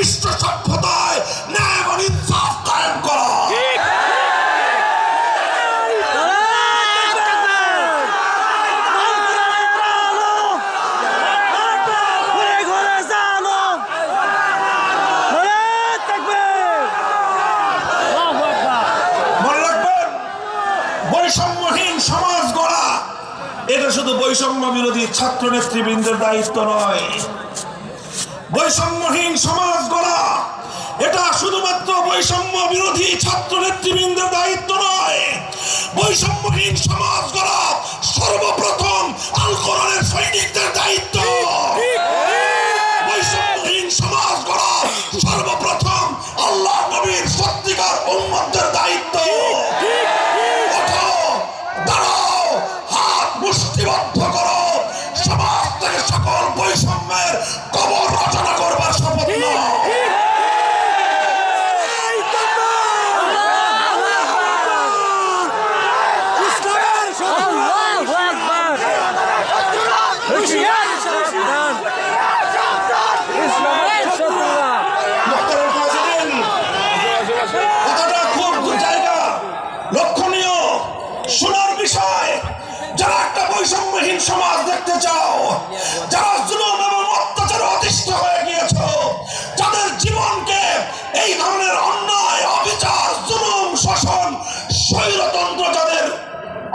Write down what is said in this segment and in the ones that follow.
বিশ্ব সভ্যতায় ন্যায় এবং ইনসাফ কায়েম করা। বৈষম্যহীন সমাজ গড়া এটা শুধু বৈষম্য বিরোধী ছাত্র নেতৃবৃন্দের দায়িত্ব নয়। বৈষম্যহীন সমাজ গড়া এটা শুধুমাত্র বৈষম্য বিরোধী ছাত্র নেতৃবৃন্দের দায়িত্ব নয়। বৈষম্যহীন সমাজ গড়া সর্বপ্রথম আল কোরআনের সৈনিকদের দায়িত্ব। বৈষম্যহীন সমাজ গড়া সর্বপ্রথম আল্লাহ নবীর সত্যিকার উম্মতদের দায়িত্ব। মুষ্টিবদ্ধ করো, সমাজ থেকে সকল বৈষম্যের কবর রচনা করবার শপথ নাও। কথাটা খুব জায়গা লক্ষণীয় শোনার বিষয়। যারা একটা বৈষম্যহীন সমাজ দেখতে চাও, যারা জুলুম এবং অত্যাচারে অতিষ্ঠ হয়ে গিয়েছ, যাদের জীবনকে এই ধরনের অন্যায়, অবিচার, জুলুম, শোষণ, স্বৈরতন্ত্র যাদের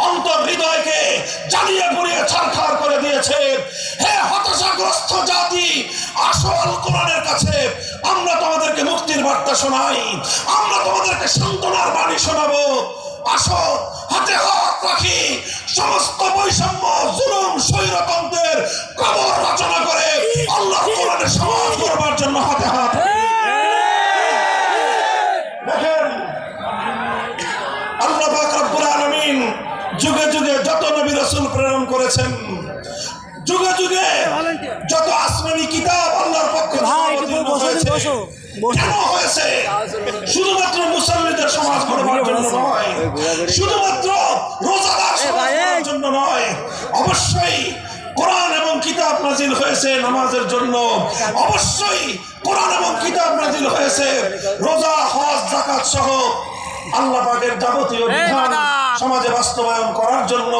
অন্তর হৃদয়কে জ্বালিয়ে পুড়িয়ে ছারখার করে দিয়েছে, হে হতাশাগ্রস্ত জাতি, আসো আল কোরআনের কাছে। আমরা তোমাদেরকে মুক্তির বার্তা শোনাই, আমরা তোমাদেরকে সান্ত্বনার বাণী শোনাবো। আসো, হাতে হাত রাখি, সমস্ত বৈষম্য, জুলুম, স্বৈরতন্ত্রের কবর রচনা করে আল্লাহ কোরআনের সমাজ করবার জন্য হাতে হাত। দেখেন, আল্লাহ পাক রব্বুল আলামিন যুগে যুগে যত নবী রাসূল প্রেরণ করেছেন, যুগে যুগে যত আসমানি কিতাব আল্লাহর পক্ষ থেকে কেন হয়েছে? শুধুমাত্র মুসল্লিদের সমাজ গড়বার জন্য নয়, শুধুমাত্র রোজাদার সমাজ গড়বার জন্য নয়। অবশ্যই কোরআন এবং কিতাব নাজিল হয়েছে নামাজের জন্য, অবশ্যই কোরআন এবং কিতাব নাজিল হয়েছে রোজা, হজ, যাকাত সহ আল্লাহ পাকের যাবতীয় বিধান সমাজে বাস্তবায়ন করার জন্য।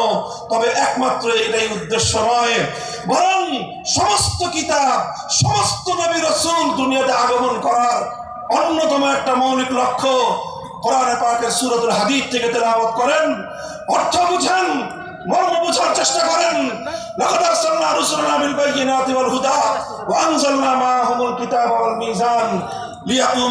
তবে একমাত্র এটাই উদ্দেশ্য নয়, বরং সমস্ত কিতাব, সমস্ত নবী রাসূল দুনিয়াতে আগমন করার অন্যতম একটা মৌলিক লক্ষ্য। কোরআনে পাকের সূরাতুল হাদীদ থেকে তেলাওয়াত করেন, অর্থ বুঝেন, মর্ম বোঝার চেষ্টা করেন। লাকাদ আরসালনা রুসুলানা বিল বায়িনাতি ওয়াল হুদা ওয়া আনজালনা মাআহুমুল কিতাবা ওয়াল মিজান লিয়াকুমা